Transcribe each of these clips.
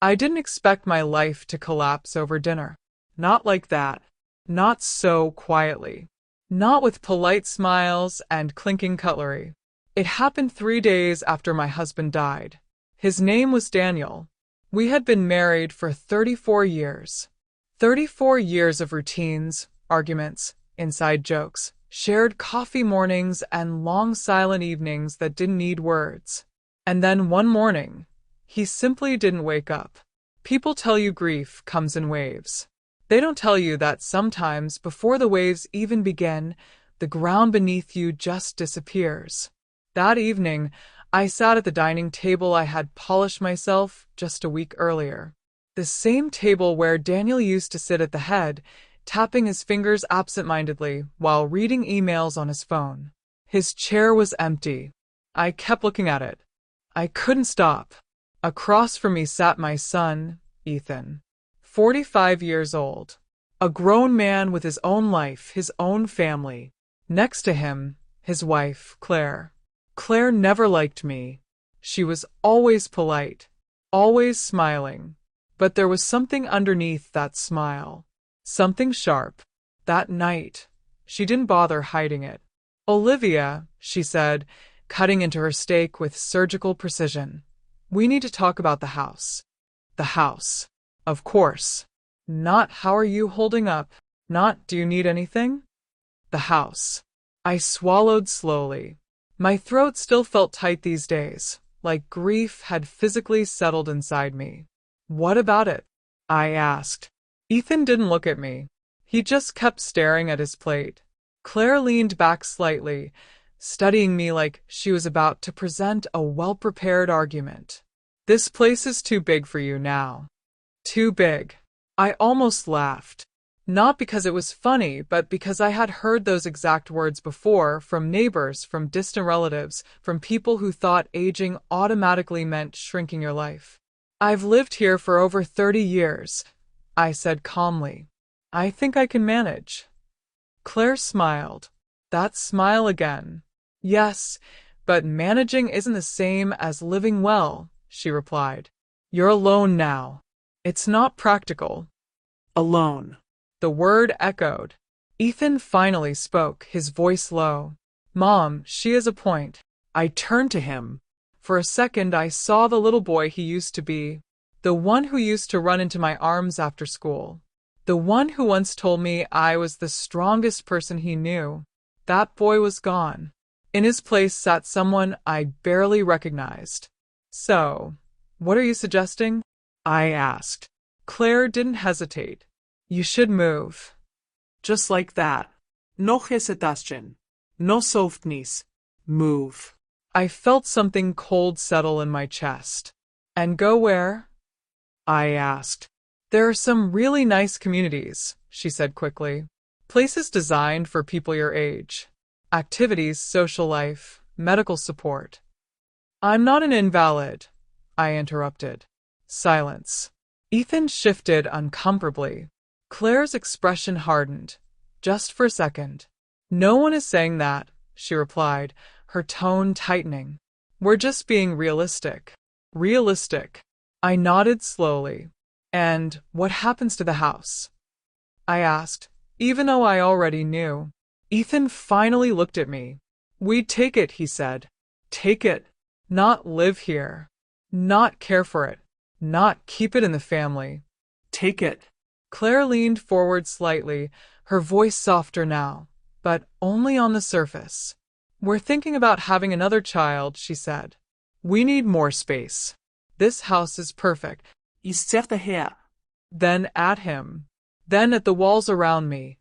I didn't expect my life to collapse over dinner. Not like that. Not so quietly. Not with polite smiles and clinking cutlery. It happened 3 days after my husband died. His name was Daniel. We had been married for 34 years. 34 years of routines, arguments, inside jokes, shared coffee mornings, and long silent evenings that didn't need words. And then one morning, he simply didn't wake up. People tell you grief comes in waves. They don't tell you that sometimes, before the waves even begin, the ground beneath you just disappears. That evening, I sat at the dining table I had polished myself just a week earlier. The same table where Daniel used to sit at the head, tapping his fingers absent-mindedly while reading emails on his phone. His chair was empty. I kept looking at it. I couldn't stop. Across from me sat my son, Ethan, 45 years old. A grown man with his own life, his own family. Next to him, his wife, Claire. Claire never liked me. She was always polite, always smiling. But there was something underneath that smile. Something sharp. That night, she didn't bother hiding it. "Olivia," she said, cutting into her steak with surgical precision. "We need to talk about the house." The house. Of course. Not "how are you holding up?" Not "do you need anything?" The house. I swallowed slowly. My throat still felt tight these days, like grief had physically settled inside me. "What about it?" I asked. Ethan didn't look at me. He just kept staring at his plate. Claire leaned back slightly, studying me like she was about to present a well-prepared argument. "This place is too big for you now." Too big. I almost laughed. Not because it was funny, but because I had heard those exact words before from neighbors, from distant relatives, from people who thought aging automatically meant shrinking your life. "I've lived here for over 30 years, I said calmly. "I think I can manage." Claire smiled. That smile again. "Yes, but managing isn't the same as living well," she replied. "You're alone now. It's not practical." Alone. The word echoed. Ethan finally spoke, his voice low. "Mom, she has a point." I turned to him. For a second I saw the little boy he used to be. The one who used to run into my arms after school. The one who once told me I was the strongest person he knew. That boy was gone. In his place sat someone I barely recognized. "So, what are you suggesting?" I asked. Claire didn't hesitate. "You should move." Just like that. No hesitation. No softness. Move. I felt something cold settle in my chest. "And go where?" I asked. "There are some really nice communities," she said quickly. "Places designed for people your age. Activities, social life, medical support." "I'm not an invalid," I interrupted. Silence. Ethan shifted uncomfortably. Claire's expression hardened, just for a second. "No one is saying that," she replied, her tone tightening. "We're just being realistic." Realistic. I nodded slowly. "And what happens to the house?" I asked, even though I already knew. Ethan finally looked at me. "We'd take it," he said. "Take it. Not live here. Not care for it. Not keep it in the family. Take it." Claire leaned forward slightly, her voice softer now, but only on the surface. "We're thinking about having another child," she said. "We need more space. This house is perfect." Then at him. Then at the walls around me.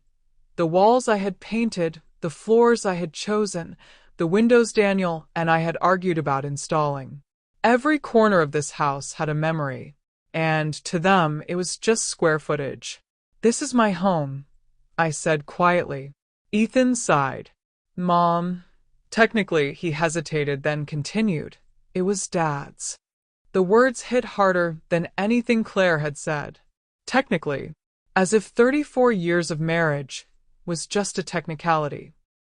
The walls I had painted, the floors I had chosen, the windows Daniel and I had argued about installing. Every corner of this house had a memory, and to them it was just square footage. "This is my home," I said quietly. Ethan sighed. "Mom." Technically, he hesitated, then continued. "It was Dad's." The words hit harder than anything Claire had said. Technically, as if 34 years of marriage was just a technicality.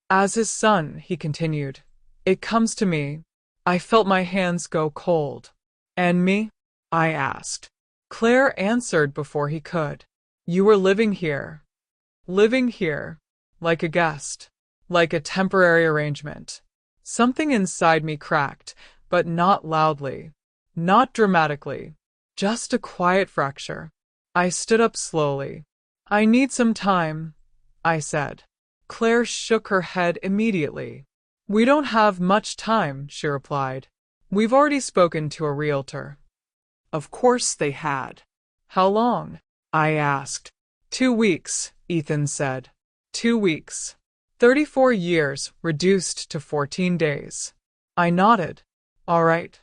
"As his son," he continued, "it comes to me." I felt my hands go cold. "And me?" I asked. Claire answered before he could. You were living here. Living here. Like a guest. Like a temporary arrangement. Something inside me cracked, but not loudly. Not dramatically. Just a quiet fracture. I stood up slowly. I need some time, I said. Claire shook her head immediately. We don't have much time, she replied. We've already spoken to a realtor. Of course they had. How long? I asked. 2 weeks, Ethan said. 2 weeks. 34 years reduced to 14 days. I nodded. All right,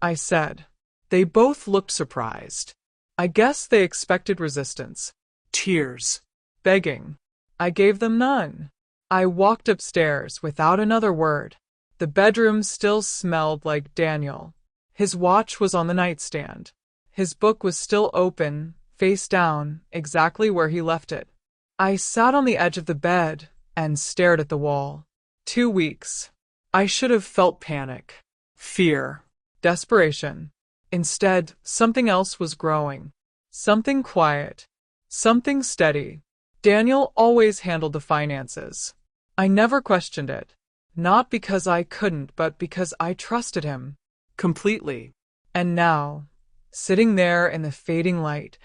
I said. They both looked surprised. I guess they expected resistance. Tears. Begging. I gave them none. I walked upstairs without another word. The bedroom still smelled like Daniel. His watch was on the nightstand. His book was still open, face down, exactly where he left it. I sat on the edge of the bed and stared at the wall. 2 weeks. I should have felt panic, fear, desperation. Instead, something else was growing. Something quiet. Something steady. Daniel always handled the finances. I never questioned it. Not because I couldn't, but because I trusted him. Completely. And now, sitting there in the fading light,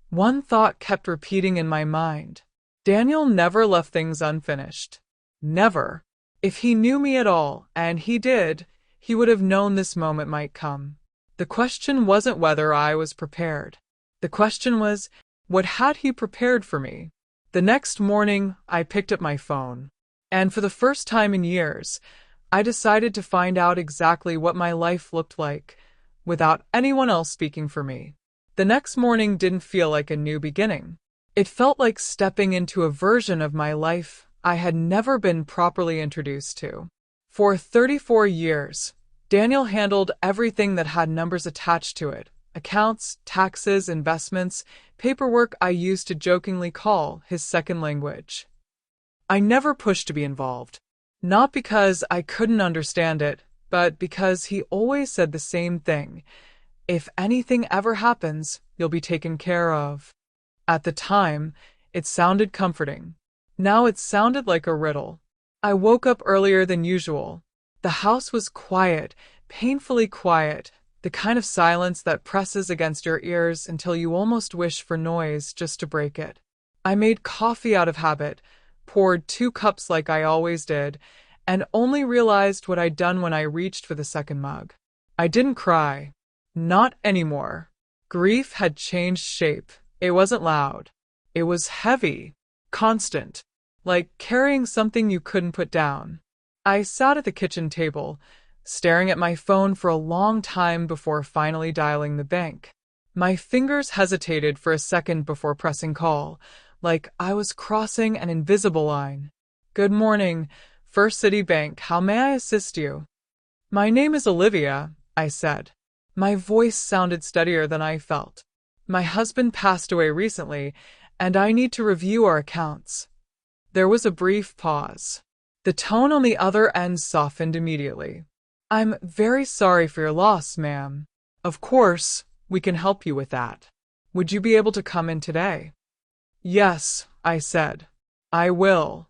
one thought kept repeating in my mind. Daniel never left things unfinished. Never. If he knew me at all, and he did, he would have known this moment might come. The question wasn't whether I was prepared. The question was, what had he prepared for me? The next morning, I picked up my phone. And for the first time in years, I decided to find out exactly what my life looked like, without anyone else speaking for me. The next morning didn't feel like a new beginning. It felt like stepping into a version of my life I had never been properly introduced to. For 34 years, Daniel handled everything that had numbers attached to it. Accounts, taxes, investments, paperwork I used to jokingly call his second language. I never pushed to be involved. Not because I couldn't understand it, but because he always said the same thing. If anything ever happens, you'll be taken care of. At the time, it sounded comforting. Now it sounded like a riddle. I woke up earlier than usual. The house was quiet, painfully quiet, the kind of silence that presses against your ears until you almost wish for noise just to break it. I made coffee out of habit, poured 2 cups like I always did, and only realized what I'd done when I reached for the second mug. I didn't cry. Not anymore. Grief had changed shape. It wasn't loud. It was heavy, constant, like carrying something you couldn't put down. I sat at the kitchen table, staring at my phone for a long time before finally dialing the bank. My fingers hesitated for a second before pressing call, like I was crossing an invisible line. Good morning, First City Bank. How may I assist you? My name is Olivia, I said. My voice sounded steadier than I felt. My husband passed away recently, and I need to review our accounts. There was a brief pause. The tone on the other end softened immediately. I'm very sorry for your loss, ma'am. Of course, we can help you with that. Would you be able to come in today? Yes, I said. I will.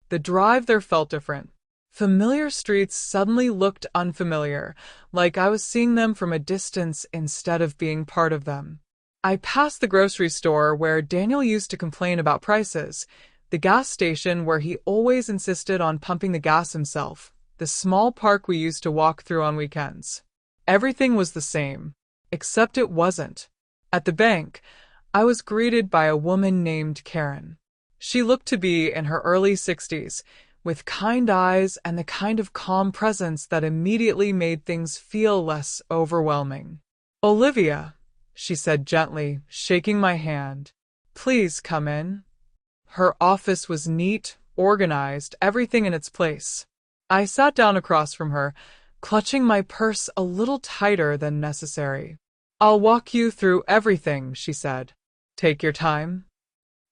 The drive there felt different. Familiar streets suddenly looked unfamiliar, like I was seeing them from a distance instead of being part of them. I passed the grocery store where Daniel used to complain about prices, the gas station where he always insisted on pumping the gas himself, the small park we used to walk through on weekends. Everything was the same, except it wasn't. At the bank, I was greeted by a woman named Karen. She looked to be in her early 60s, with kind eyes and the kind of calm presence that immediately made things feel less overwhelming. Olivia, she said gently, shaking my hand. Please come in. Her office was neat, organized, everything in its place. I sat down across from her, clutching my purse a little tighter than necessary. I'll walk you through everything, she said. Take your time.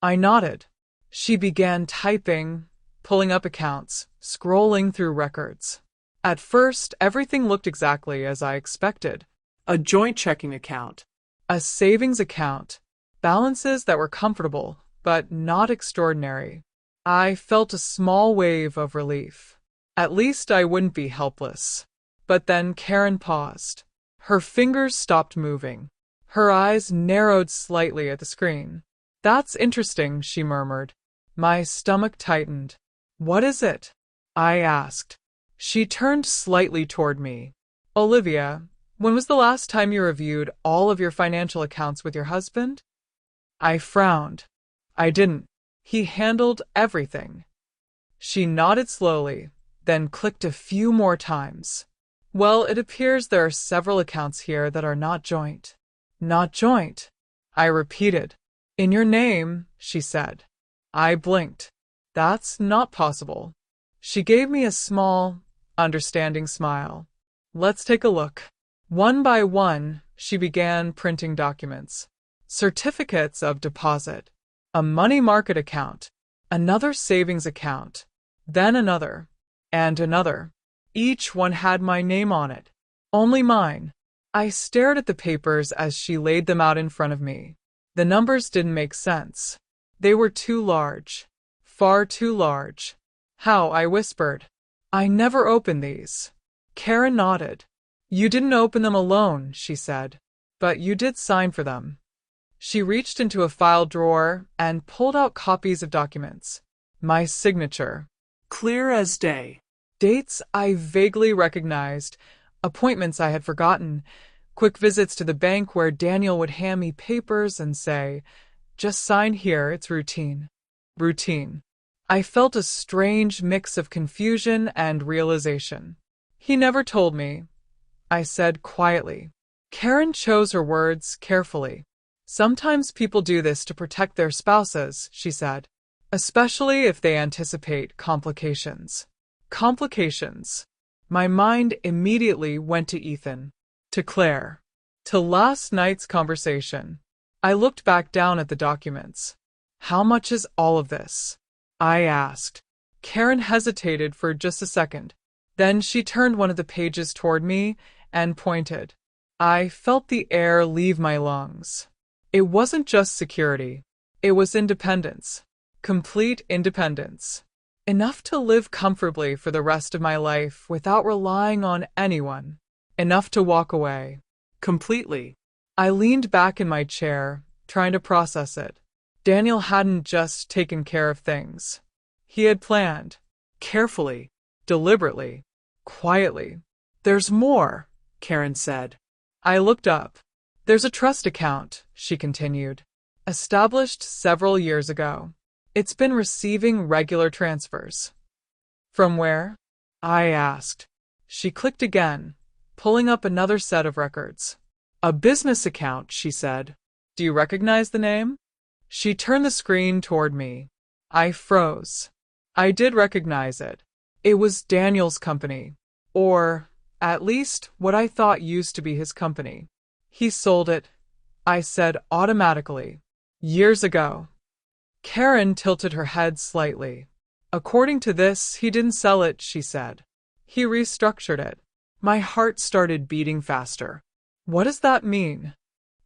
I nodded. She began typing, pulling up accounts, scrolling through records. At first, everything looked exactly as I expected. A joint checking account. a savings account, balances that were comfortable, but not extraordinary. I felt a small wave of relief. At least I wouldn't be helpless. But then Karen paused. Her fingers stopped moving. Her eyes narrowed slightly at the screen. That's interesting, she murmured. My stomach tightened. What is it? I asked. She turned slightly toward me. Olivia, when was the last time you reviewed all of your financial accounts with your husband? I frowned. I didn't. He handled everything. She nodded slowly, then clicked a few more times. Well, it appears there are several accounts here that are not joint. Not joint, I repeated. In your name, she said. I blinked. That's not possible. She gave me a small, understanding smile. Let's take a look. One by one, she began printing documents. Certificates of deposit, a money market account, another savings account, then another, and another. Each one had my name on it. Only mine. I stared at the papers as she laid them out in front of me. The numbers didn't make sense. They were too large. Far too large. How? I whispered. I never opened these. Karen nodded. You didn't open them alone, she said. But you did sign for them. She reached into a file drawer and pulled out copies of documents. My signature. Clear as day. Dates I vaguely recognized, appointments I had forgotten, quick visits to the bank where Daniel would hand me papers and say, just sign here, it's routine. Routine. I felt a strange mix of confusion and realization. He never told me, I said quietly. Karen chose her words carefully. Sometimes people do this to protect their spouses, she said, especially if they anticipate complications. Complications. My mind immediately went to Ethan, to Claire, to last night's conversation. I looked back down at the documents. How much is all of this? I asked. Karen hesitated for just a second. Then she turned one of the pages toward me and pointed. I felt the air leave my lungs. It wasn't just security. It was independence. Complete independence. Enough to live comfortably for the rest of my life without relying on anyone. Enough to walk away. Completely. I leaned back in my chair, trying to process it. Daniel hadn't just taken care of things. He had planned. Carefully. Deliberately. Quietly. There's more, Karen said. I looked up. There's a trust account, she continued. Established several years ago. It's been receiving regular transfers. From where? I asked. She clicked again, pulling up another set of records. A business account, she said. Do you recognize the name? She turned the screen toward me. I froze. I did recognize it. It was Daniel's company. Or, at least, what I thought used to be his company. He sold it, I said automatically. Years ago. Karen tilted her head slightly. According to this, he didn't sell it, she said. He restructured it. My heart started beating faster. What does that mean?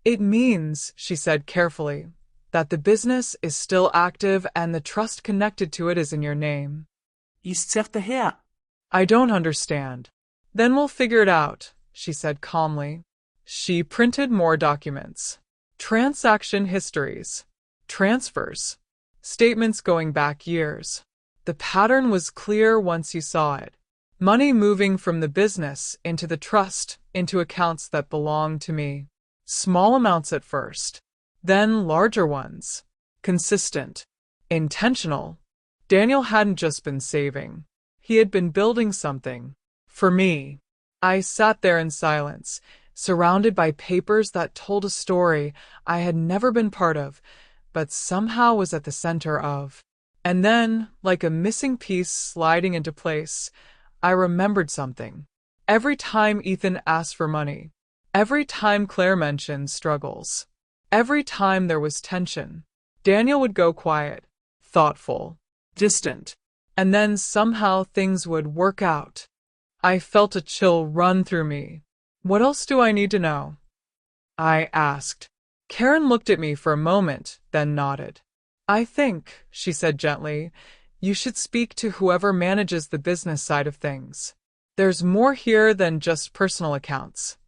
It means, she said carefully, that the business is still active and the trust connected to it is in your name. I don't understand. Then we'll figure it out, she said calmly. She printed more documents. Transaction histories. Transfers. Statements going back years. The pattern was clear once you saw it. Money moving from the business into the trust, into accounts that belonged to me. Small amounts at first. Then larger ones. Consistent. Intentional. Daniel hadn't just been saving. He had been building something. For me. I sat there in silence, surrounded by papers that told a story I had never been part of, but somehow was at the center of. And then, like a missing piece sliding into place, I remembered something. Every time Ethan asked for money, every time Claire mentioned struggles, every time there was tension, Daniel would go quiet, thoughtful, distant, and then somehow things would work out. I felt a chill run through me. What else do I need to know? I asked. Karen looked at me for a moment, then nodded. I think, she said gently, you should speak to whoever manages the business side of things. There's more here than just personal accounts.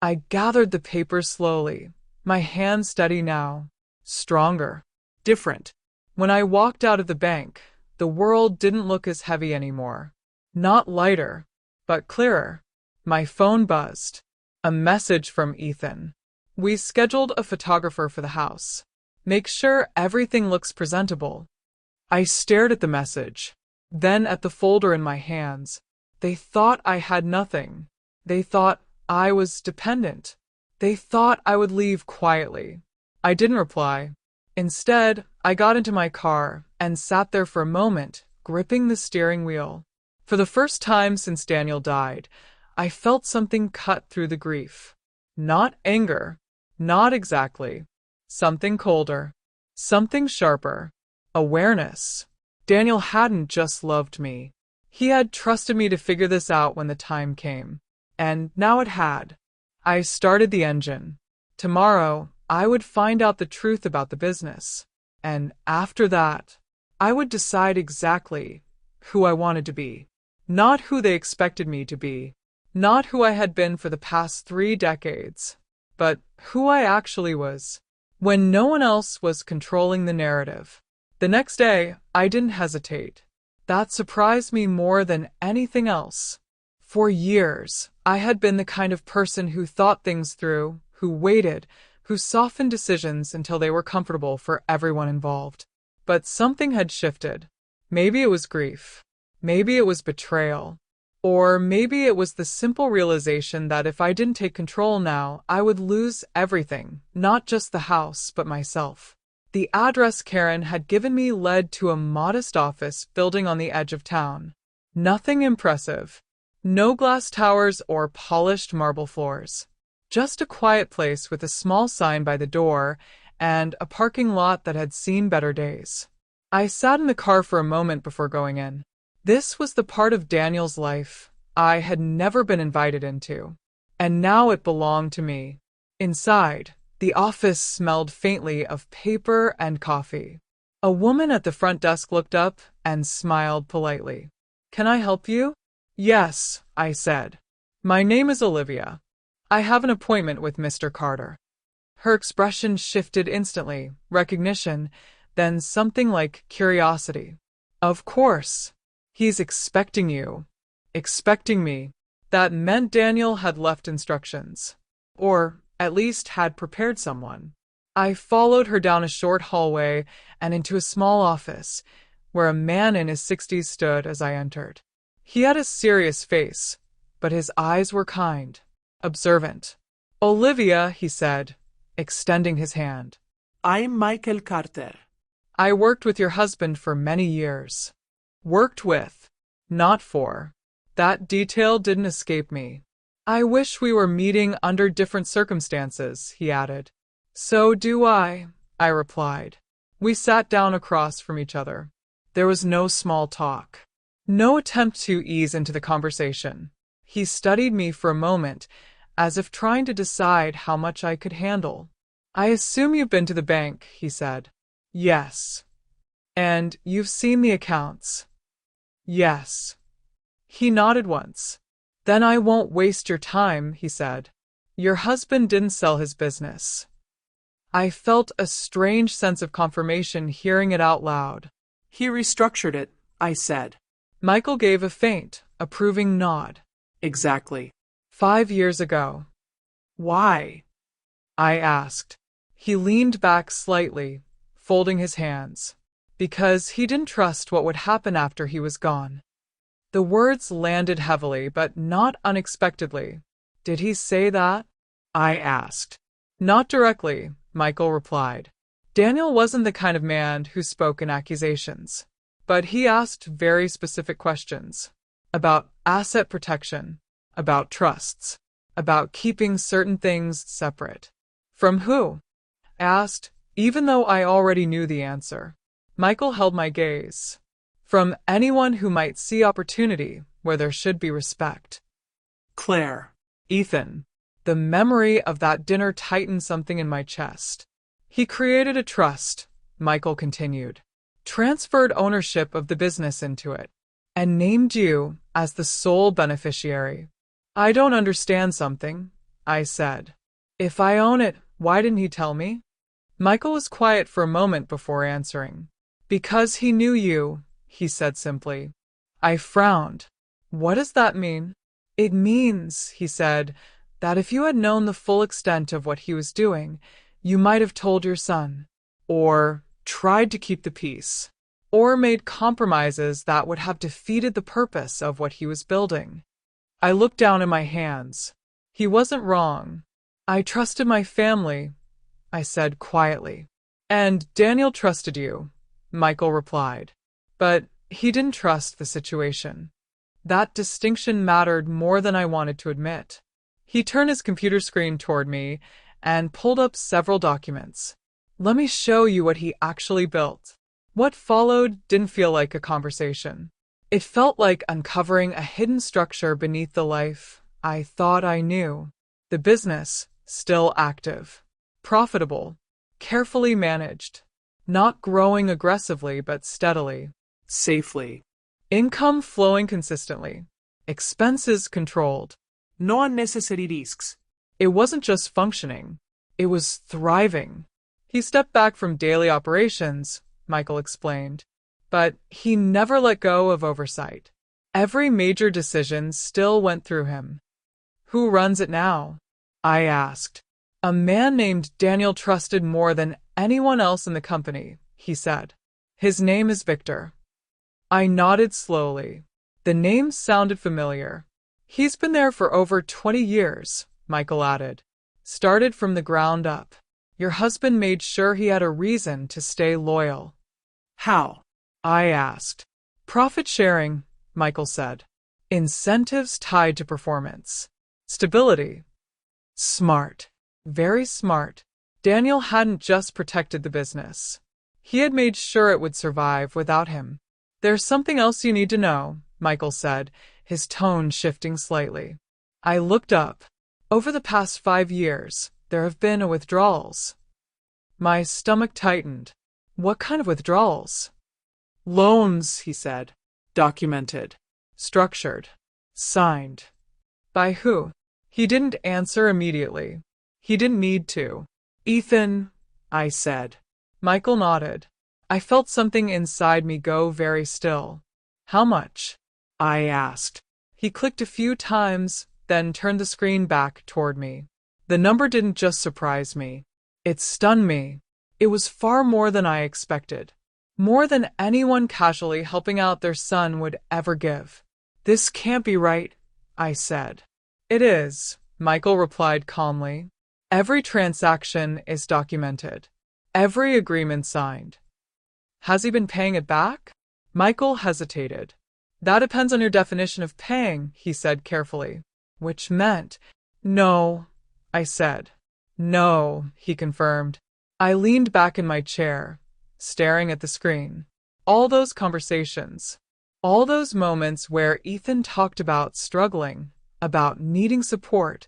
I gathered the papers slowly, my hand steady now, stronger, different. When I walked out of the bank, the world didn't look as heavy anymore. Not lighter, but clearer. My phone buzzed. A message from Ethan. We scheduled a photographer for the house. Make sure everything looks presentable. I stared at the message, then at the folder in my hands. They thought I had nothing. They thought I was dependent. They thought I would leave quietly. I didn't reply. Instead, I got into my car and sat there for a moment, gripping the steering wheel. For the first time since Daniel died, I felt something cut through the grief. Not anger. Not exactly. Something colder. Something sharper. Awareness. Daniel hadn't just loved me. He had trusted me to figure this out when the time came. And now it had. I started the engine. Tomorrow, I would find out the truth about the business. And after that, I would decide exactly who I wanted to be. Not who they expected me to be. Not who I had been for the past 3 decades. But who I actually was. When no one else was controlling the narrative. The next day, I didn't hesitate. That surprised me more than anything else. For years, I had been the kind of person who thought things through, who waited, who softened decisions until they were comfortable for everyone involved. But something had shifted. Maybe it was grief. Maybe it was betrayal. Or maybe it was the simple realization that if I didn't take control now, I would lose everything, not just the house, but myself. The address Karen had given me led to a modest office building on the edge of town. Nothing impressive. No glass towers or polished marble floors. Just a quiet place with a small sign by the door and a parking lot that had seen better days. I sat in the car for a moment before going in. This was the part of Daniel's life I had never been invited into, and now it belonged to me. Inside, the office smelled faintly of paper and coffee. A woman at the front desk looked up and smiled politely. "Can I help you?" "Yes," I said. "My name is Olivia. I have an appointment with Mr. Carter." Her expression shifted instantly, recognition, then something like curiosity. "Of course. He's expecting you." Expecting me. That meant Daniel had left instructions. Or, at least, had prepared someone. I followed her down a short hallway and into a small office, where a man in his 60s stood as I entered. He had a serious face, but his eyes were kind, observant. "Olivia," he said, extending his hand. "I'm Michael Carter." "I worked with your husband for many years." Worked with, not for. That detail didn't escape me. "I wish we were meeting under different circumstances," he added. "So do I replied. We sat down across from each other. There was no small talk. No attempt to ease into the conversation. He studied me for a moment, as if trying to decide how much I could handle. "I assume you've been to the bank," he said. "Yes." "And you've seen the accounts?" "Yes." He nodded once. "Then I won't waste your time," he said. "Your husband didn't sell his business." I felt a strange sense of confirmation hearing it out loud. "He restructured it," I said. Michael gave a faint, approving nod. "Exactly. 5 years ago." Why? I asked. He leaned back slightly, folding his hands. Because he didn't trust what would happen after he was gone. The words landed heavily, but not unexpectedly. "Did he say that?" I asked. "Not directly," Michael replied. Daniel wasn't the kind of man who spoke in accusations. But he asked very specific questions. About asset protection. About trusts. About keeping certain things separate. "From who?" I asked, even though I already knew the answer. Michael held my gaze. "From anyone who might see opportunity where there should be respect." Claire. "Ethan." The memory of that dinner tightened something in my chest. He created a trust, Michael continued, transferred ownership of the business into it, and named you as the sole beneficiary. I don't understand something, I said. If I own it, why didn't he tell me? Michael was quiet for a moment before answering. Because he knew you, he said simply. I frowned. What does that mean? It means, he said, that if you had known the full extent of what he was doing, you might have told your son, or tried to keep the peace, or made compromises that would have defeated the purpose of what he was building. I looked down at my hands. He wasn't wrong. I trusted my family, I said quietly. And Daniel trusted you, Michael replied. But he didn't trust the situation. That distinction mattered more than I wanted to admit. He turned his computer screen toward me and pulled up several documents. Let me show you what he actually built. What followed didn't feel like a conversation. It felt like uncovering a hidden structure beneath the life I thought I knew. The business, still active, profitable, carefully managed, not growing aggressively but steadily, Safely. income flowing consistently, expenses controlled. No unnecessary risks. It wasn't just functioning, it was thriving. He stepped back from daily operations, Michael explained, but he never let go of oversight. Every major decision still went through him. Who runs it now? I asked. A man named Daniel trusted more than anyone else in the company, he said. His name is Victor. I nodded slowly. The name sounded familiar. He's been there for over 20 years, Michael added. Started from the ground up. Your husband made sure he had a reason to stay loyal. How? I asked. Profit sharing, Michael said. Incentives tied to performance. Stability. Smart. Very smart. Daniel hadn't just protected the business. He had made sure it would survive without him. There's something else you need to know, Michael said, his tone shifting slightly. I looked up. Over the past 5 years, there have been withdrawals. My stomach tightened. What kind of withdrawals? Loans, he said. Documented. Structured. Signed. By who? He didn't answer immediately. He didn't need to. Ethan, I said. Michael nodded. I felt something inside me go very still. How much? I asked. He clicked a few times, then turned the screen back toward me. The number didn't just surprise me. It stunned me. It was far more than I expected. More than anyone casually helping out their son would ever give. This can't be right, I said. It is, Michael replied calmly. Every transaction is documented. Every agreement signed. Has he been paying it back? Michael hesitated. That depends on your definition of paying, he said carefully. Which meant, no, I said. No, he confirmed. I leaned back in my chair, staring at the screen. All those conversations, all those moments where Ethan talked about struggling, about needing support,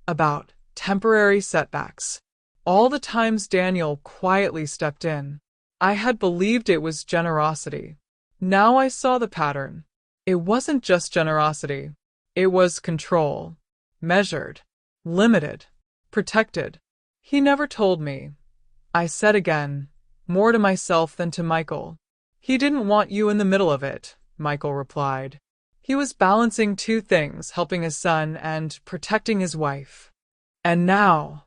about temporary setbacks. All the times Daniel quietly stepped in. I had believed it was generosity. Now I saw the pattern. It wasn't just generosity. It was control. Measured. Limited. Protected. He never told me. I said again, more to myself than to Michael. He didn't want you in the middle of it, Michael replied. He was balancing two things, helping his son and protecting his wife. And now?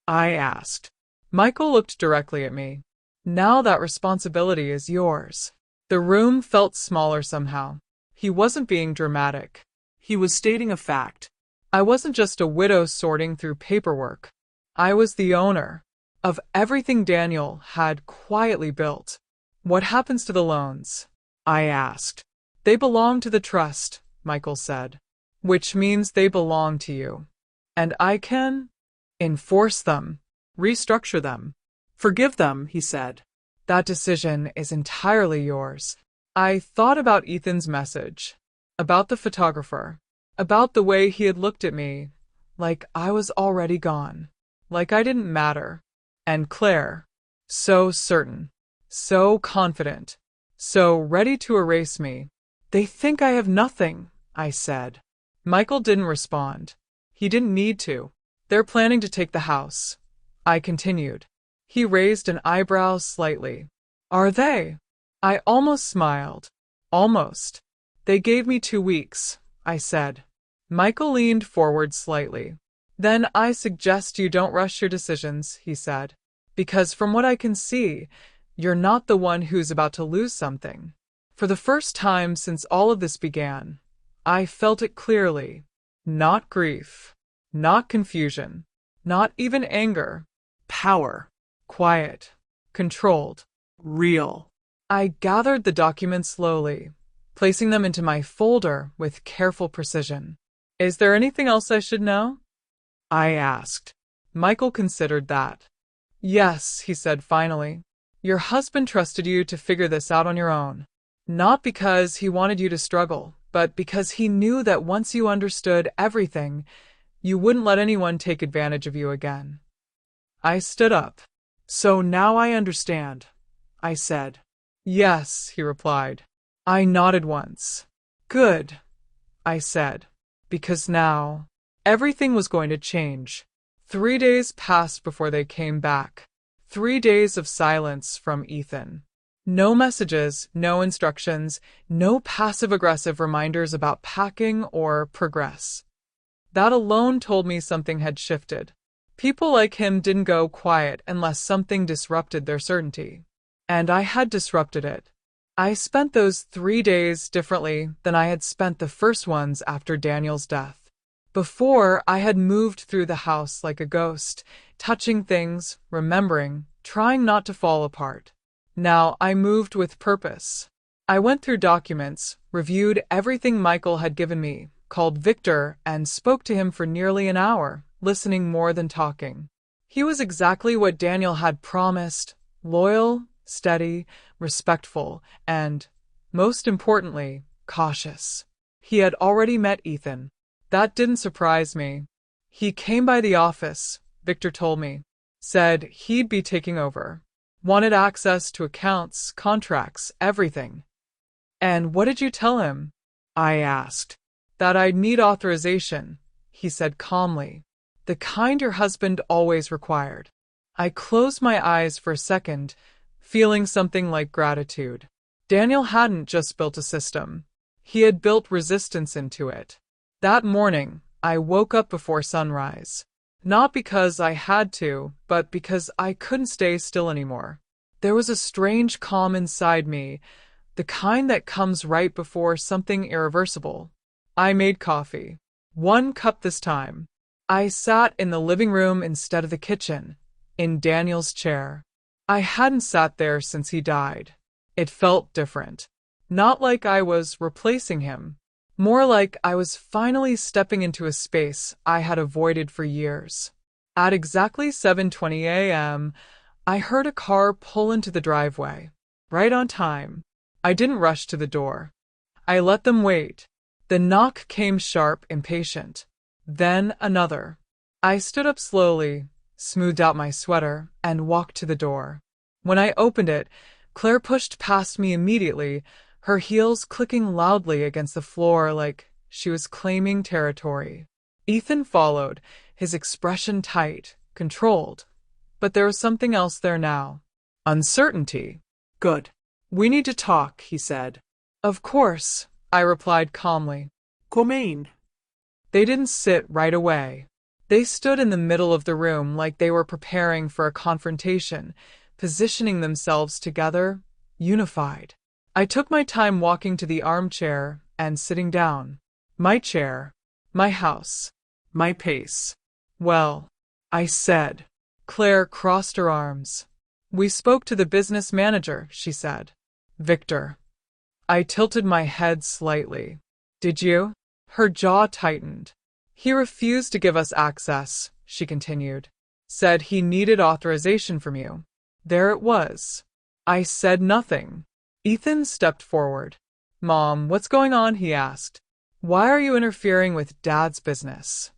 I asked. Michael looked directly at me. Now that responsibility is yours. The room felt smaller somehow. He wasn't being dramatic. He was stating a fact. I wasn't just a widow sorting through paperwork. I was the owner of everything Daniel had quietly built. What happens to the loans? I asked. They belong to the trust, Michael said. Which means they belong to you. And I can enforce them, restructure them, Forgive them, he said. That decision is entirely yours. I thought about Ethan's message, about the photographer, about the way he had looked at me, like I was already gone, like I didn't matter. And Claire, so certain, so confident, so ready to erase me. They think I have nothing, I said. Michael didn't respond. He didn't need to. They're planning to take the house, I continued. He raised an eyebrow slightly. Are they? I almost smiled. Almost. They gave me 2 weeks, I said. Michael leaned forward slightly. Then I suggest you don't rush your decisions, he said. Because from what I can see, you're not the one who's about to lose something. For the first time since all of this began, I felt it clearly. Not grief, not confusion, not even anger. Power. Quiet, controlled. Real. I gathered the documents slowly, placing them into my folder with careful precision. Is there anything else I should know? I asked. Michael considered that. Yes, he said finally. Your husband trusted you to figure this out on your own. Not because he wanted you to struggle, but because he knew that once you understood everything, you wouldn't let anyone take advantage of you again. I stood up. So now I understand, I said. Yes, he replied. I nodded once. Good, I said, because now everything was going to change. 3 days passed before they came back. 3 days of silence from Ethan. No messages, no instructions, no passive-aggressive reminders about packing or progress. That alone told me something had shifted. People like him didn't go quiet unless something disrupted their certainty. And I had disrupted it. I spent those 3 days differently than I had spent the first ones after Daniel's death. Before, I had moved through the house like a ghost, touching things, remembering, trying not to fall apart. Now I moved with purpose. I went through documents, reviewed everything Michael had given me, called Victor, and spoke to him for nearly an hour, listening more than talking. He was exactly what Daniel had promised: loyal, steady, respectful, and, most importantly, cautious. He had already met Ethan. That didn't surprise me. He came by the office, Victor told me, said he'd be taking over. Wanted access to accounts, contracts, everything. And what did you tell him? I asked. That I'd need authorization, he said calmly. The kind your husband always required. I closed my eyes for a second, feeling something like gratitude. Daniel hadn't just built a system. He had built resistance into it. That morning, I woke up before sunrise. Not because I had to, but because I couldn't stay still anymore. There was a strange calm inside me, the kind that comes right before something irreversible. I made coffee. 1 cup this time. I sat in the living room instead of the kitchen, in Daniel's chair. I hadn't sat there since he died. It felt different. Not like I was replacing him. More like I was finally stepping into a space I had avoided for years. At exactly 7:20 a.m., I heard a car pull into the driveway. Right on time. I didn't rush to the door. I let them wait. The knock came sharp, impatient. Then another. I stood up slowly, smoothed out my sweater, and walked to the door. When I opened it, Claire pushed past me immediately, her heels clicking loudly against the floor like she was claiming territory. Ethan followed, his expression tight, controlled. But there was something else there now. Uncertainty. Good. We need to talk, he said. Of course, I replied calmly. Come. They didn't sit right away. They stood in the middle of the room like they were preparing for a confrontation, positioning themselves together, unified. I took my time walking to the armchair and sitting down. My chair. My house. My pace. Well, I said. Claire crossed her arms. We spoke to the business manager, she said. Victor. I tilted my head slightly. Did you? Her jaw tightened. He refused to give us access, she continued. Said he needed authorization from you. There it was. I said nothing. Ethan stepped forward. Mom, what's going on? He asked. Why are you interfering with Dad's business?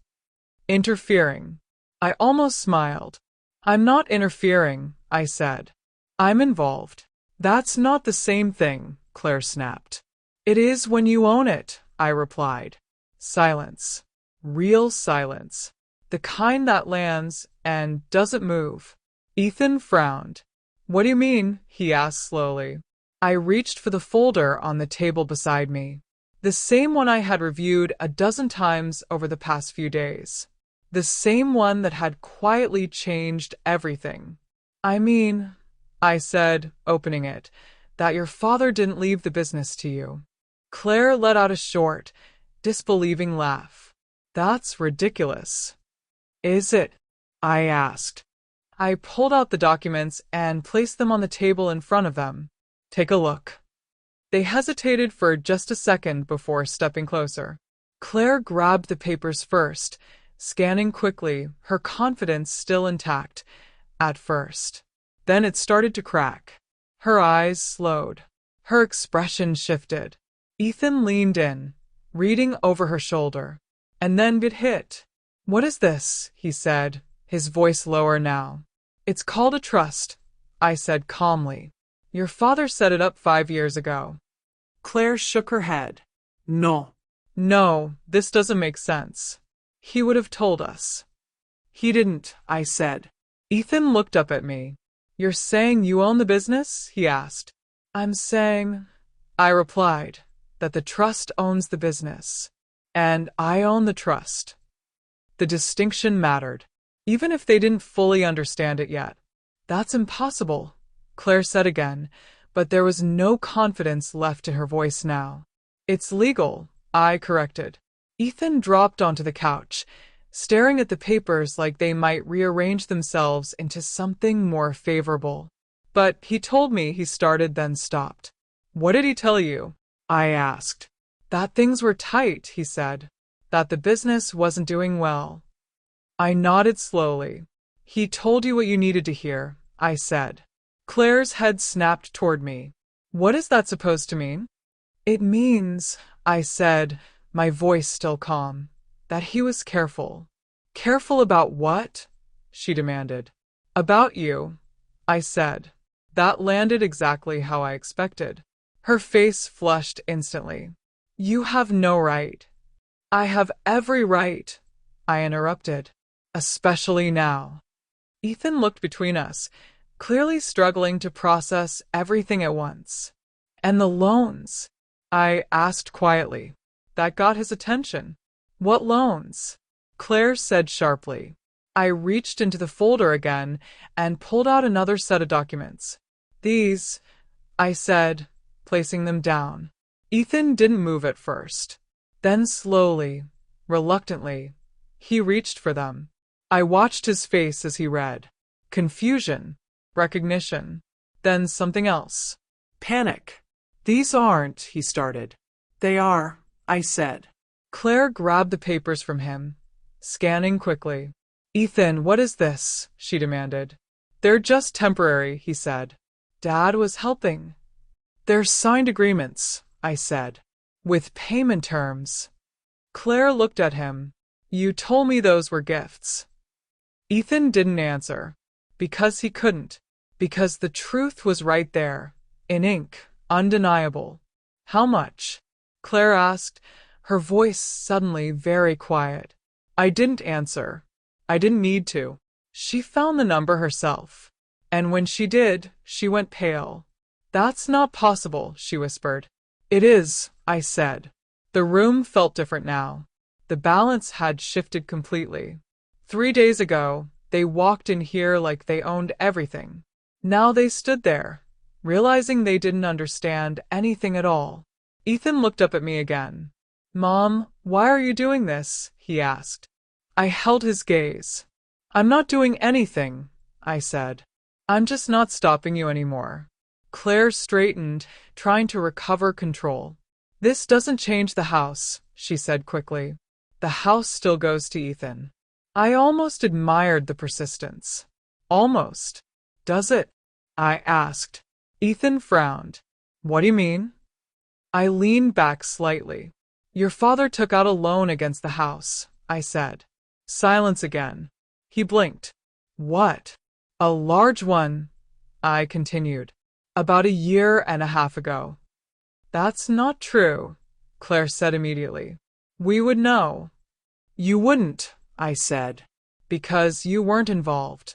Interfering. I almost smiled. I'm not interfering, I said. I'm involved. That's not the same thing, Claire snapped. It is when you own it, I replied. Silence. Real silence. The kind that lands and doesn't move. Ethan frowned. What do you mean? He asked slowly. I reached for the folder on the table beside me. The same one I had reviewed a dozen times over the past few days. The same one that had quietly changed everything. I mean, I said, opening it, that your father didn't leave the business to you. Claire let out a short, disbelieving laugh. That's ridiculous. Is it? I asked. I pulled out the documents and placed them on the table in front of them. Take a look. They hesitated for just a second before stepping closer. Claire grabbed the papers first, scanning quickly, her confidence still intact, at first. Then it started to crack. Her eyes slowed. Her expression shifted. Ethan leaned in, reading over her shoulder. And then it hit. What is this? He said, his voice lower now. It's called a trust, I said calmly. Your father set it up 5 years ago. Claire shook her head. No. No, this doesn't make sense. He would have told us. He didn't, I said. Ethan looked up at me. You're saying you own the business? He asked. I'm saying, I replied, that the trust owns the business. And I own the trust. The distinction mattered, even if they didn't fully understand it yet. That's impossible, Claire said again, but there was no confidence left in her voice now. It's legal, I corrected. Ethan dropped onto the couch, staring at the papers like they might rearrange themselves into something more favorable. But he told me, he started, then stopped. What did he tell you? I asked. That things were tight, he said. That the business wasn't doing well. I nodded slowly. He told you what you needed to hear, I said. Claire's head snapped toward me. What is that supposed to mean? It means, I said, my voice still calm, that he was careful. Careful about what? She demanded. About you, I said. That landed exactly how I expected. Her face flushed instantly. You have no right. I have every right, I interrupted. Especially now. Ethan looked between us, clearly struggling to process everything at once. And the loans? I asked quietly. That got his attention. What loans? Claire said sharply. I reached into the folder again and pulled out another set of documents. These, I said, placing them down. Ethan didn't move at first. Then slowly, reluctantly, he reached for them. I watched his face as he read. Confusion, recognition, then something else. Panic. These aren't, he started. They are, I said. Claire grabbed the papers from him, scanning quickly. Ethan, what is this? She demanded. They're just temporary, he said. Dad was helping. They're signed agreements, I said. With payment terms. Claire looked at him. You told me those were gifts. Ethan didn't answer. Because he couldn't. Because the truth was right there, in ink, undeniable. How much? Claire asked, her voice suddenly very quiet. I didn't answer. I didn't need to. She found the number herself. And when she did, she went pale. That's not possible, she whispered. It is, I said. The room felt different now. The balance had shifted completely. 3 days ago, they walked in here like they owned everything. Now they stood there, realizing they didn't understand anything at all. Ethan looked up at me again. Mom, why are you doing this? He asked. I held his gaze. I'm not doing anything, I said. I'm just not stopping you anymore. Claire straightened, trying to recover control. This doesn't change the house, she said quickly. The house still goes to Ethan. I almost admired the persistence. Almost. Does it? I asked. Ethan frowned. What do you mean? I leaned back slightly. Your father took out a loan against the house, I said. Silence again. He blinked. What? A large one, I continued. About a year and a half ago. That's not true, Claire said immediately. We would know. You wouldn't, I said, because you weren't involved.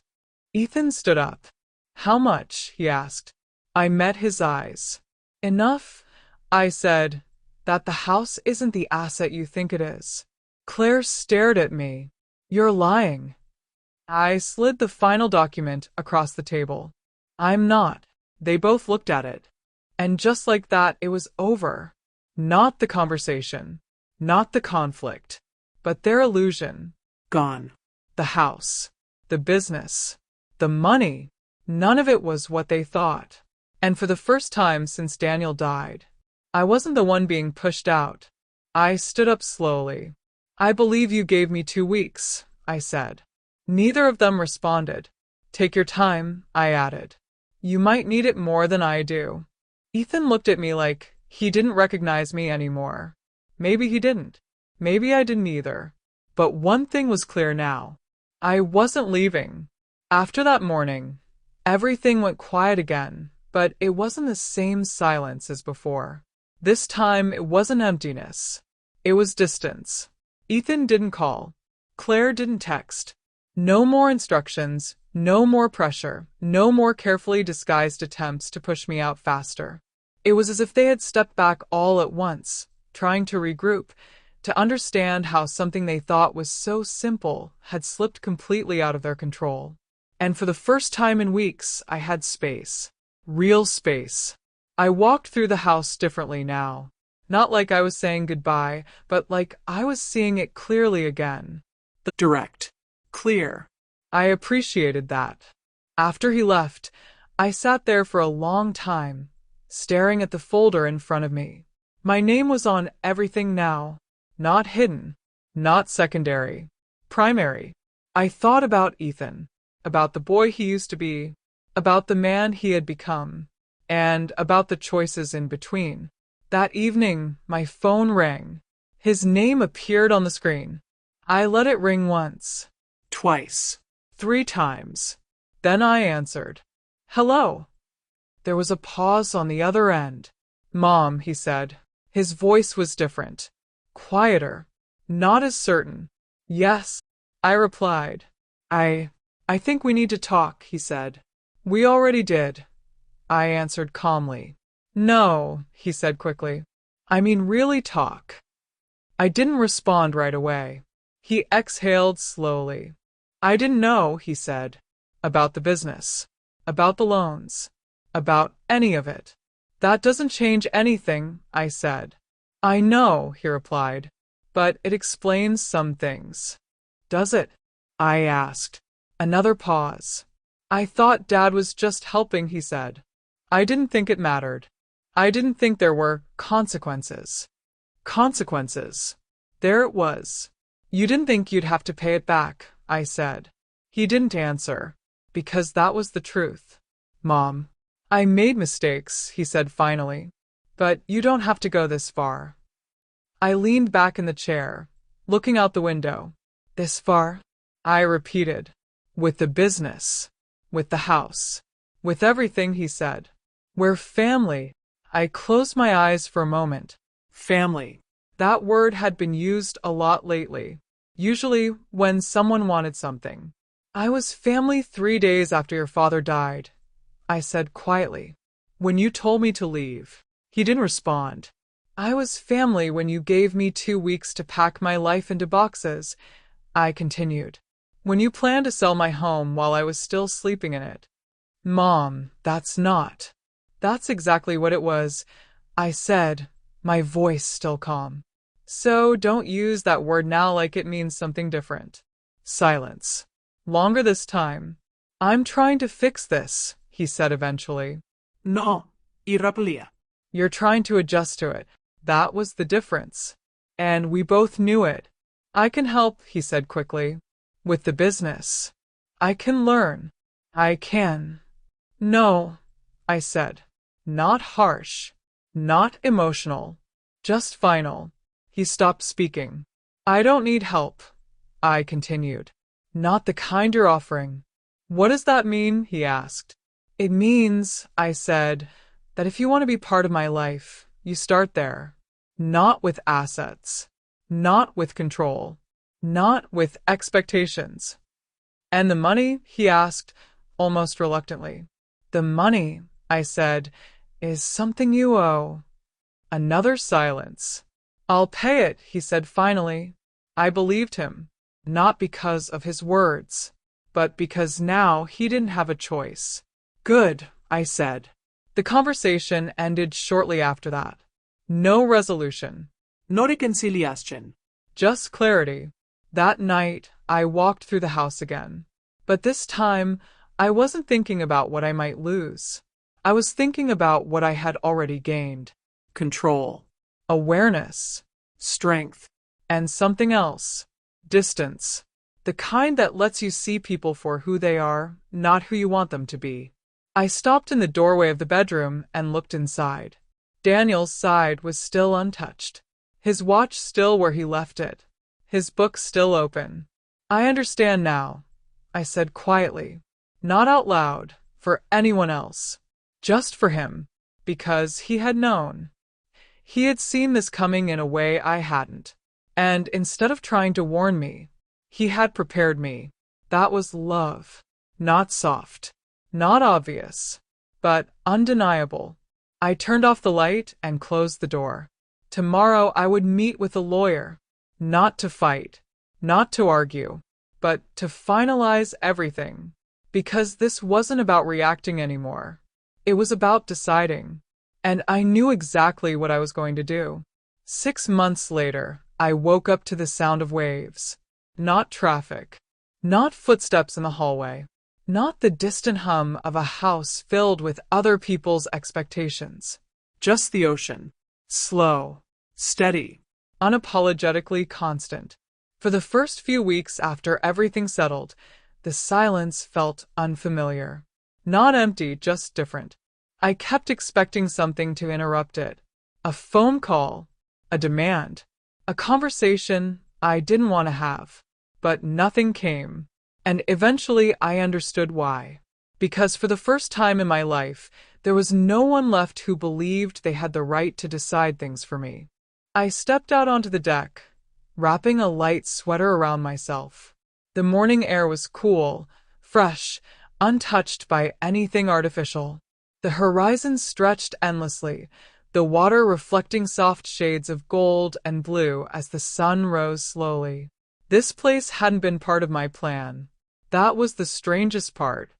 Ethan stood up. How much? He asked. I met his eyes. Enough, I said, that the house isn't the asset you think it is. Claire stared at me. You're lying. I slid the final document across the table. I'm not. They both looked at it. And just like that, it was over. Not the conversation, not the conflict, but their illusion. Gone. The house, the business, the money, none of it was what they thought. And for the first time since Daniel died, I wasn't the one being pushed out. I stood up slowly. I believe you gave me 2 weeks, I said. Neither of them responded. Take your time, I added. You might need it more than I do. Ethan looked at me like he didn't recognize me anymore. Maybe he didn't. Maybe I didn't either. But one thing was clear now. I wasn't leaving. After that morning, everything went quiet again, but it wasn't the same silence as before. This time, it wasn't emptiness. It was distance. Ethan didn't call. Claire didn't text. No more instructions, no more pressure, no more carefully disguised attempts to push me out faster. It was as if they had stepped back all at once, trying to regroup, to understand how something they thought was so simple had slipped completely out of their control. And for the first time in weeks, I had space. Real space. I walked through the house differently now. Not like I was saying goodbye, but like I was seeing it clearly again. Direct. Clear. I appreciated that. After he left, I sat there for a long time, staring at the folder in front of me. My name was on everything now. Not hidden. Not secondary. Primary. I thought about Ethan, about the boy he used to be, about the man he had become, and about the choices in between. That evening, my phone rang. His name appeared on the screen. I let it ring once. Twice. 3 times. Then I answered. Hello. There was a pause on the other end. Mom, he said. His voice was different. Quieter. Not as certain. Yes, I replied. I think we need to talk, he said. We already did. I answered calmly. No, he said quickly. I mean really talk. I didn't respond right away. He exhaled slowly. I didn't know, he said, about the business, about the loans, about any of it. That doesn't change anything, I said. I know, he replied, but it explains some things. Does it? I asked. Another pause. I thought Dad was just helping, he said. I didn't think it mattered. I didn't think there were consequences. Consequences. There it was. You didn't think you'd have to pay it back, I said. He didn't answer, because that was the truth. Mom, I made mistakes, he said finally, but you don't have to go this far. I leaned back in the chair, looking out the window. This far? I repeated. With the business. With the house. With everything, he said. We're family. I closed my eyes for a moment. Family. That word had been used a lot lately, usually when someone wanted something. I was family 3 days after your father died, I said quietly. When you told me to leave. He didn't respond. I was family when you gave me 2 weeks to pack my life into boxes, I continued. When you planned to sell my home while I was still sleeping in it. Mom, that's not. That's exactly what it was, I said, my voice still calm. So don't use that word now like it means something different. Silence. Longer this time. I'm trying to fix this, he said eventually. No, irregular. You're trying to adjust to it. That was the difference. And we both knew it. I can help, he said quickly. With the business. I can learn. I can. No, I said. Not harsh. Not emotional. Just final. He stopped speaking. I don't need help. I continued. Not the kind you're offering. What does that mean? He asked. It means, I said, that if you want to be part of my life, you start there. Not with assets. Not with control. Not with expectations. And the money? He asked, almost reluctantly. The money, I said, is something you owe. Another silence. I'll pay it, he said finally. I believed him, not because of his words, but because now he didn't have a choice. Good, I said. The conversation ended shortly after that. No resolution. No reconciliation. Just clarity. That night, I walked through the house again. But this time, I wasn't thinking about what I might lose. I was thinking about what I had already gained. Control. Awareness. Strength. And something else. Distance. The kind that lets you see people for who they are, not who you want them to be. I stopped in the doorway of the bedroom and looked inside. Daniel's side was still untouched. His watch still where he left it. His book still open. I understand now, I said quietly. Not out loud, for anyone else. Just for him, because he had known. He had seen this coming in a way I hadn't. And instead of trying to warn me, he had prepared me. That was love. Not soft. Not obvious. But undeniable. I turned off the light and closed the door. Tomorrow I would meet with a lawyer. Not to fight. Not to argue. But to finalize everything. Because this wasn't about reacting anymore. It was about deciding. And I knew exactly what I was going to do. 6 months later, I woke up to the sound of waves. Not traffic. Not footsteps in the hallway. Not the distant hum of a house filled with other people's expectations. Just the ocean. Slow. Steady. Unapologetically constant. For the first few weeks after everything settled, the silence felt unfamiliar. Not empty, just different. I kept expecting something to interrupt it. A phone call. A demand. A conversation I didn't want to have. But nothing came. And eventually I understood why. Because for the first time in my life, there was no one left who believed they had the right to decide things for me. I stepped out onto the deck, wrapping a light sweater around myself. The morning air was cool, fresh, untouched by anything artificial. The horizon stretched endlessly, the water reflecting soft shades of gold and blue as the sun rose slowly. This place hadn't been part of my plan. That was the strangest part.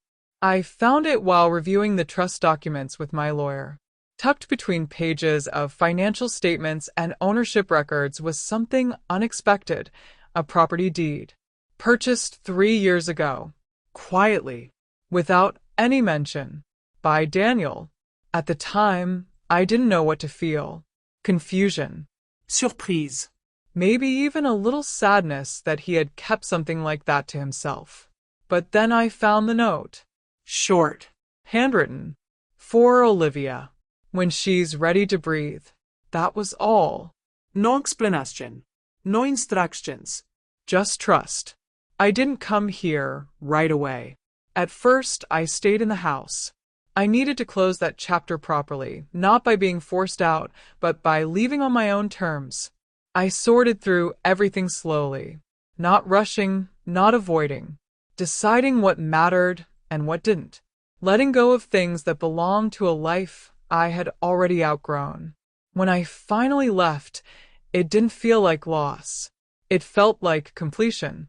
I found it while reviewing the trust documents with my lawyer. Tucked between pages of financial statements and ownership records was something unexpected, a property deed. Purchased 3 years ago. Quietly. Without any mention. By Daniel. At the time, I didn't know what to feel. Confusion. Surprise. Maybe even a little sadness that he had kept something like that to himself. But then I found the note. Short. Handwritten. For Olivia. When she's ready to breathe. That was all. No explanation. No instructions. Just trust. I didn't come here right away. At first, I stayed in the house. I needed to close that chapter properly, not by being forced out, but by leaving on my own terms. I sorted through everything slowly, not rushing, not avoiding, deciding what mattered and what didn't, letting go of things that belonged to a life I had already outgrown. When I finally left, it didn't feel like loss. It felt like completion.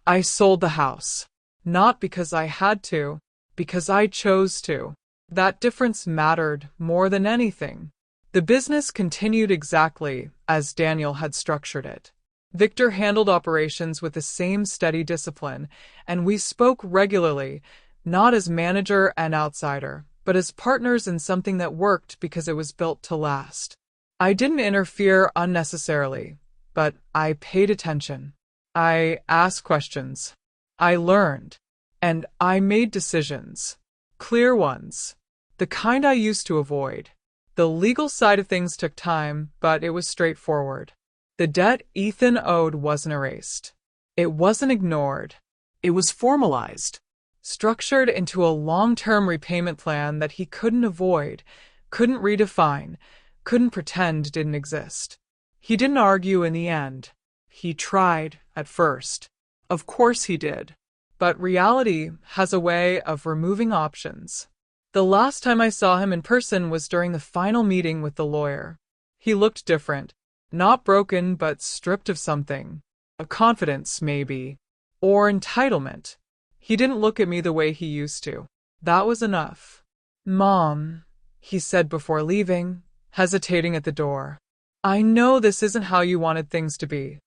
I sold the house. Not because I had to, because I chose to. That difference mattered more than anything. The business continued exactly as Daniel had structured it. Victor handled operations with the same steady discipline, and we spoke regularly, not as manager and outsider, but as partners in something that worked because it was built to last. I didn't interfere unnecessarily, but I paid attention. I asked questions. I learned. And I made decisions. Clear ones. The kind I used to avoid. The legal side of things took time, but it was straightforward. The debt Ethan owed wasn't erased. It wasn't ignored. It was formalized. Structured into a long-term repayment plan that he couldn't avoid, couldn't redefine, couldn't pretend didn't exist. He didn't argue in the end. He tried at first. Of course he did. But reality has a way of removing options. The last time I saw him in person was during the final meeting with the lawyer. He looked different. Not broken, but stripped of something. A confidence, maybe. Or entitlement. He didn't look at me the way he used to. That was enough. "Mom," he said before leaving, hesitating at the door. "I know this isn't how you wanted things to be."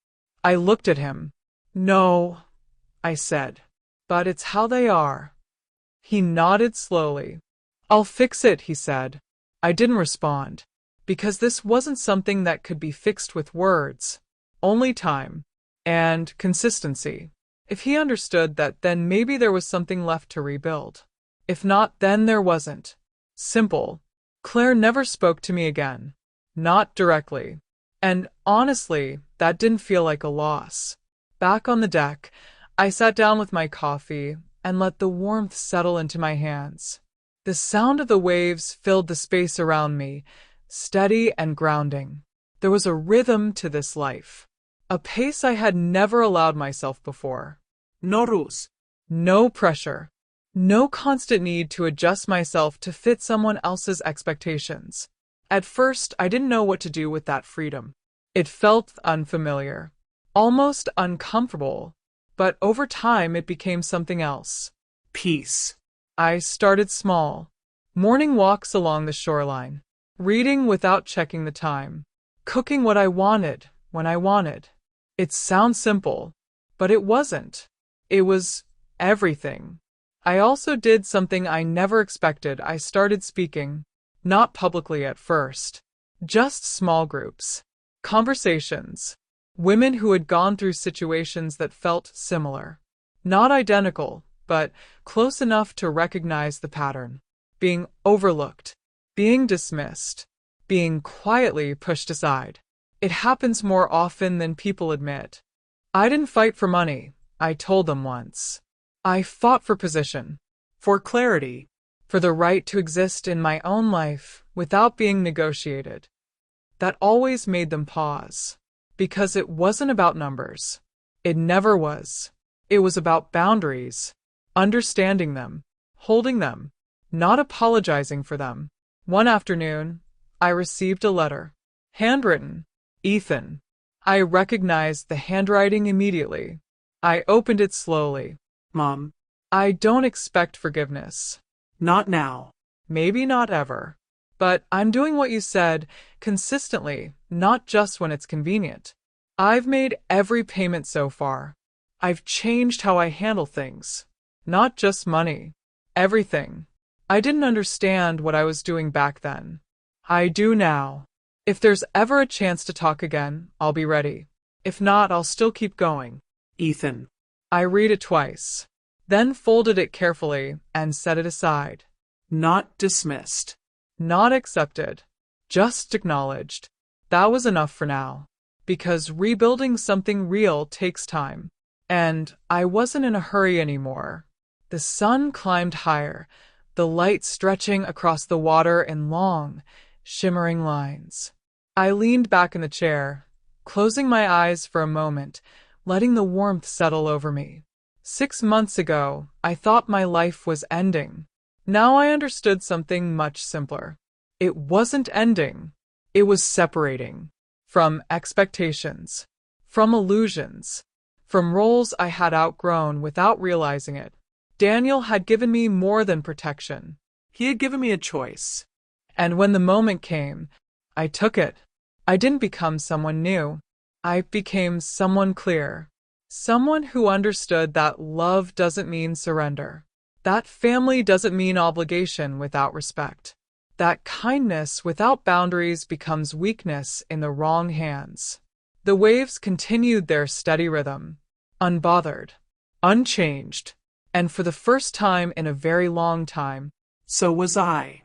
I looked at him. "No," I said. "But it's how they are." He nodded slowly. "I'll fix it," he said. I didn't respond. Because this wasn't something that could be fixed with words. Only time. And consistency. If he understood that, then maybe there was something left to rebuild. If not, then there wasn't. Simple. Claire never spoke to me again. Not directly. And honestly, that didn't feel like a loss. Back on the deck, I sat down with my coffee and let the warmth settle into my hands. The sound of the waves filled the space around me, steady and grounding. There was a rhythm to this life. A pace I had never allowed myself before. No rules. No pressure. No constant need to adjust myself to fit someone else's expectations. At first, I didn't know what to do with that freedom. It felt unfamiliar, almost uncomfortable, but over time it became something else. Peace. I started small. Morning walks along the shoreline. Reading without checking the time. Cooking what I wanted, when I wanted. It sounds simple, but it wasn't. It was everything. I also did something I never expected. I started speaking. Not publicly at first. Just small groups. Conversations. Women who had gone through situations that felt similar. Not identical, but close enough to recognize the pattern. Being overlooked. Being dismissed. Being quietly pushed aside. It happens more often than people admit. I didn't fight for money, I told them once. I fought for position. For clarity. For the right to exist in my own life without being negotiated. That always made them pause. Because it wasn't about numbers. It never was. It was about boundaries. Understanding them. Holding them. Not apologizing for them. One afternoon, I received a letter. Handwritten. Ethan. I recognized the handwriting immediately. I opened it slowly. Mom. I don't expect forgiveness. Not now. Maybe not ever. But I'm doing what you said, consistently, not just when it's convenient. I've made every payment so far. I've changed how I handle things. Not just money. Everything. I didn't understand what I was doing back then. I do now. If there's ever a chance to talk again, I'll be ready. If not, I'll still keep going. Ethan. I read it twice. Then folded it carefully and set it aside. Not dismissed. Not accepted. Just acknowledged. That was enough for now. Because rebuilding something real takes time. And I wasn't in a hurry anymore. The sun climbed higher, the light stretching across the water in long, shimmering lines. I leaned back in the chair, closing my eyes for a moment, letting the warmth settle over me. 6 months ago, I thought my life was ending. Now I understood something much simpler. It wasn't ending. It was separating. From expectations. From illusions. From roles I had outgrown without realizing it. Daniel had given me more than protection. He had given me a choice. And when the moment came, I took it. I didn't become someone new. I became someone clear. Someone who understood that love doesn't mean surrender. That family doesn't mean obligation without respect. That kindness without boundaries becomes weakness in the wrong hands. The waves continued their steady rhythm, unbothered, unchanged, and for the first time in a very long time, so was I.